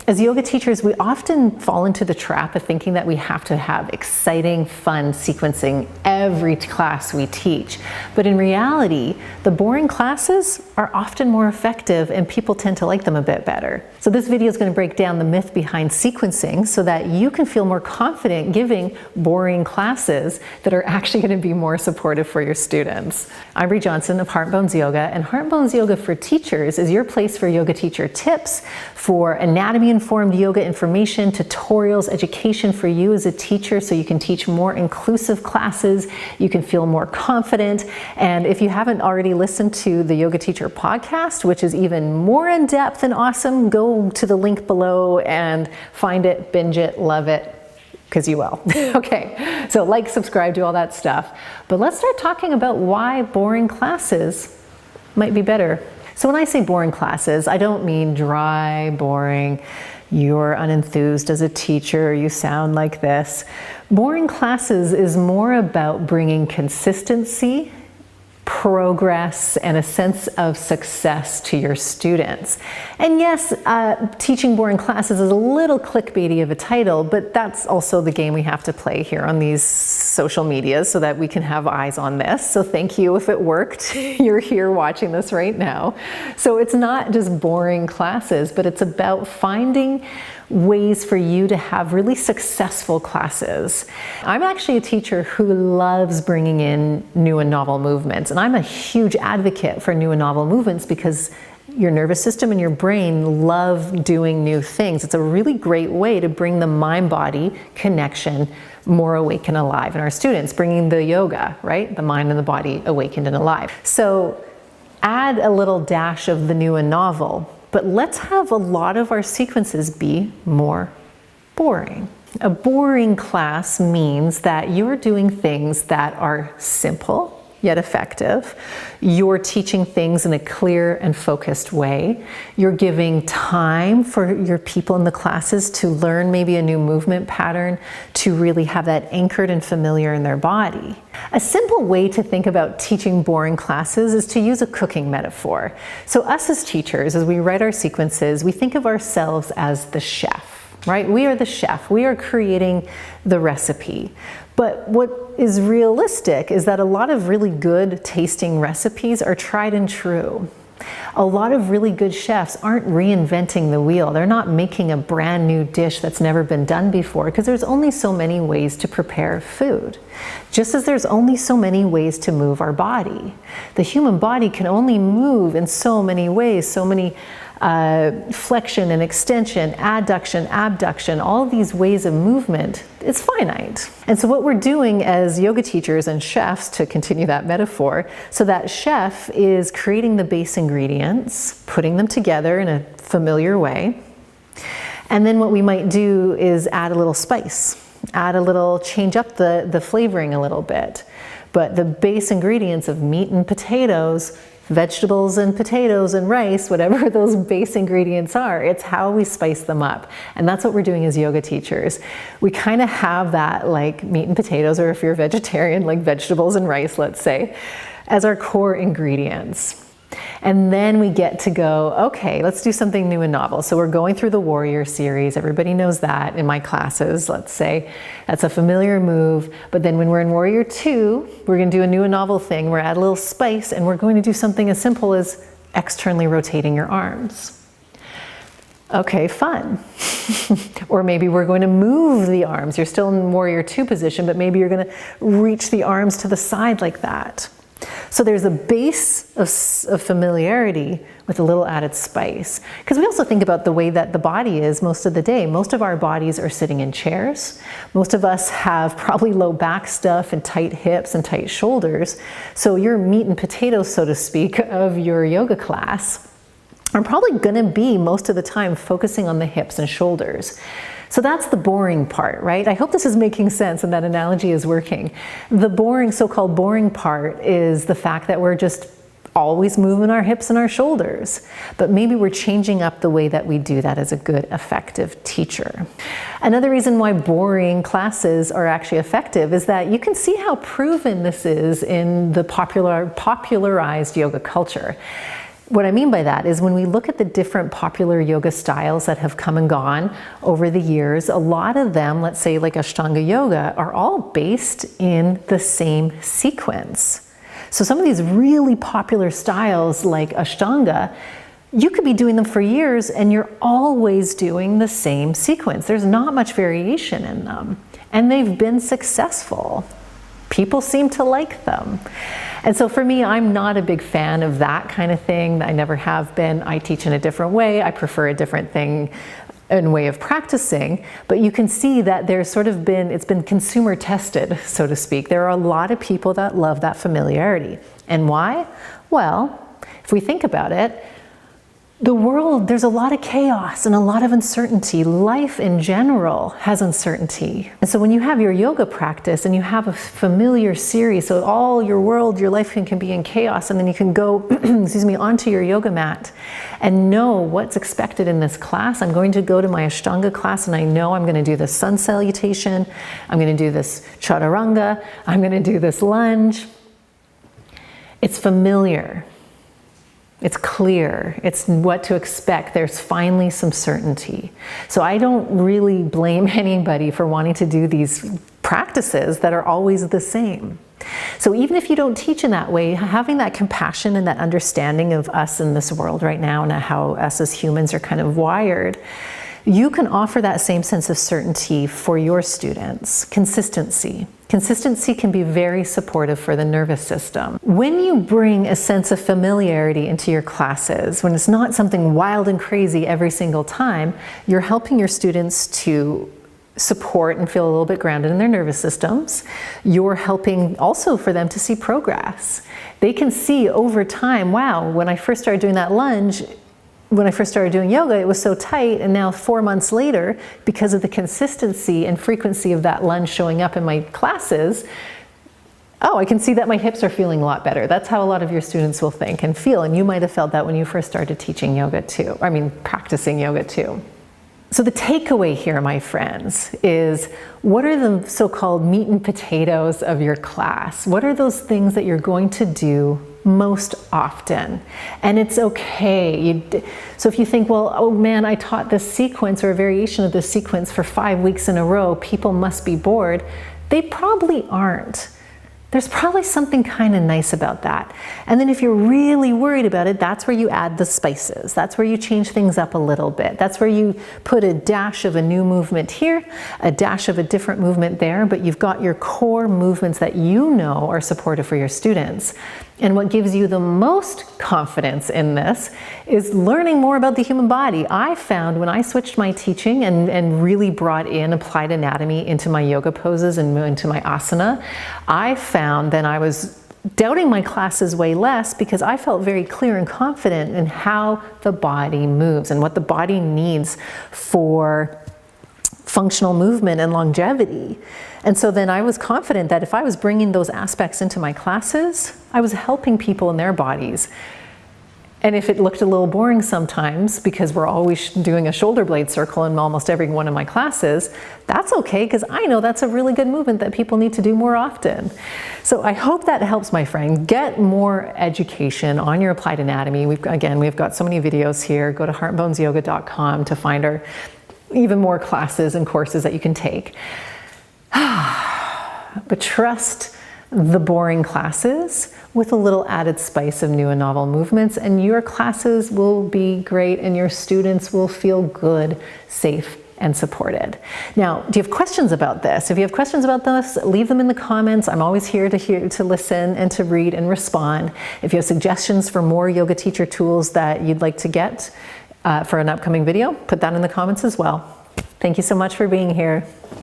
As yoga teachers, we often fall into the trap of thinking that we have to have exciting, fun sequencing every class we teach. But in reality, the boring classes are often more effective and people tend to like them a bit better. So this video is going to break down the myth behind sequencing so that you can feel more confident giving boring classes that are actually going to be more supportive for your students. I'm Brea Johnson of Heart Bones Yoga, and Heart Bones Yoga for Teachers is your place for yoga teacher tips, for anatomy-informed yoga information, tutorials, education for you as a teacher so you can teach more inclusive classes, you can feel more confident. And if you haven't already listened to the Yoga Teacher podcast, which is even more in-depth and awesome, go to the link below and find it, binge it, love it, because you will. Okay, so like, subscribe, do all that stuff. But let's start talking about why boring classes might be better. So when I say boring classes, I don't mean dry, boring, you're unenthused as a teacher, you sound like this. Boring classes is more about bringing consistency, progress, and a sense of success to your students. And yes, teaching boring classes is a little clickbaity of a title, but that's also the game we have to play here on these social medias so that we can have eyes on this. So thank you if it worked. You're here watching this right now. So it's not just boring classes, but it's about finding ways for you to have really successful classes. I'm actually a teacher who loves bringing in new and novel movements, and I'm a huge advocate for new and novel movements because your nervous system and your brain love doing new things. It's a really great way to bring the mind-body connection more awake and alive in our students, bringing the yoga, right? The mind and the body awakened and alive. So add a little dash of the new and novel, but let's have a lot of our sequences be more boring. A boring class means that you're doing things that are simple yet effective. You're teaching things in a clear and focused way. You're giving time for your people in the classes to learn maybe a new movement pattern, to really have that anchored and familiar in their body. A simple way to think about teaching boring classes is to use a cooking metaphor. So us as teachers, as we write our sequences, we think of ourselves as the chef, right? We are the chef. We are creating the recipe. But what is realistic is that a lot of really good tasting recipes are tried and true. A lot of really good chefs aren't reinventing the wheel. They're not making a brand new dish that's never been done before, because there's only so many ways to prepare food. Just as there's only so many ways to move our body. The human body can only move in so many ways, so many flexion and extension, adduction, abduction, all these ways of movement, it's finite. And so what we're doing as yoga teachers and chefs, to continue that metaphor, so that chef is creating the base ingredients, putting them together in a familiar way. And then what we might do is add a little spice, add a little, change up the flavoring a little bit. But the base ingredients of meat and potatoes, vegetables and potatoes and rice, whatever those base ingredients are, it's how we spice them up. And that's what we're doing as yoga teachers. We kind of have that, like meat and potatoes, or if you're a vegetarian, like vegetables and rice, let's say, as our core ingredients. And then we get to go, okay, let's do something new and novel. So we're going through the warrior series. Everybody knows that in my classes, let's say. That's a familiar move. But then when we're in warrior 2, we're going to do a new and novel thing. We're add a little spice, and we're going to do something as simple as externally rotating your arms. Okay, fun. Or maybe we're going to move the arms. You're still in warrior 2 position, but maybe you're going to reach the arms to the side like that. So there's a base of familiarity with a little added spice. Because we also think about the way that the body is most of the day. Most of our bodies are sitting in chairs. Most of us have probably low back stuff and tight hips and tight shoulders. So your meat and potatoes, so to speak, of your yoga class are probably going to be most of the time focusing on the hips and shoulders. So that's the boring part, right? I hope this is making sense and that analogy is working. The boring, so-called boring part is the fact that we're just always moving our hips and our shoulders. But maybe we're changing up the way that we do that as a good, effective teacher. Another reason why boring classes are actually effective is that you can see how proven this is in the popularized yoga culture. What I mean by that is when we look at the different popular yoga styles that have come and gone over the years, a lot of them, let's say like Ashtanga yoga, are all based in the same sequence. So some of these really popular styles like Ashtanga, you could be doing them for years and you're always doing the same sequence. There's not much variation in them, and they've been successful. People seem to like them. And so for me, I'm not a big fan of that kind of thing. I never have been. I teach in a different way. I prefer a different thing and way of practicing. But you can see that there's sort of been, it's been consumer tested, so to speak. There are a lot of people that love that familiarity. And why? Well, if we think about it, the world, there's a lot of chaos and a lot of uncertainty. Life in general has uncertainty. And so when you have your yoga practice and you have a familiar series, so all your world, your life can be in chaos, and then you can go, excuse me, onto your yoga mat and know what's expected in this class. I'm going to go to my Ashtanga class and I know I'm going to do this sun salutation. I'm going to do this chaturanga. I'm going to do this lunge. It's familiar. It's clear, it's what to expect. There's finally some certainty. So I don't really blame anybody for wanting to do these practices that are always the same. So even if you don't teach in that way, having that compassion and that understanding of us in this world right now and how us as humans are kind of wired, you can offer that same sense of certainty for your students. Consistency. Consistency can be very supportive for the nervous system. When you bring a sense of familiarity into your classes, when it's not something wild and crazy every single time, you're helping your students to support and feel a little bit grounded in their nervous systems. You're helping also for them to see progress. They can see over time, wow, when I first started doing that lunge, when I first started doing yoga, it was so tight, and now 4 months later, because of the consistency and frequency of that lunge showing up in my classes, oh, I can see that my hips are feeling a lot better. That's how a lot of your students will think and feel, and you might have felt that when you first started teaching yoga too, practicing yoga too. So the takeaway here, my friends, is what are the so-called meat and potatoes of your class? What are those things that you're going to do most often? And it's okay. So if you think, well, oh man, I taught this sequence or a variation of this sequence for 5 weeks in a row, people must be bored. They probably aren't. There's probably something kind of nice about that. And then if you're really worried about it, that's where you add the spices. That's where you change things up a little bit. That's where you put a dash of a new movement here, a dash of a different movement there, but you've got your core movements that you know are supportive for your students. And what gives you the most confidence in this is learning more about the human body. I found when I switched my teaching and really brought in applied anatomy into my yoga poses and into my asana, I found that I was doubting my classes way less because I felt very clear and confident in how the body moves and what the body needs for functional movement and longevity. And so then I was confident that if I was bringing those aspects into my classes, I was helping people in their bodies. And if it looked a little boring sometimes, because we're always doing a shoulder blade circle in almost every one of my classes, that's okay, because I know that's a really good movement that people need to do more often. So I hope that helps, my friend. Get more education on your applied anatomy. We've got so many videos here. Go to heartandbonesyoga.com to find our even more classes and courses that you can take. But trust the boring classes with a little added spice of new and novel movements, and your classes will be great and your students will feel good, safe, and supported. Now, do you have questions about this? If you have questions about this, leave them in the comments. I'm always here to listen and to read and respond. If you have suggestions for more yoga teacher tools that you'd like to get for an upcoming video, put that in the comments as well. Thank you so much for being here.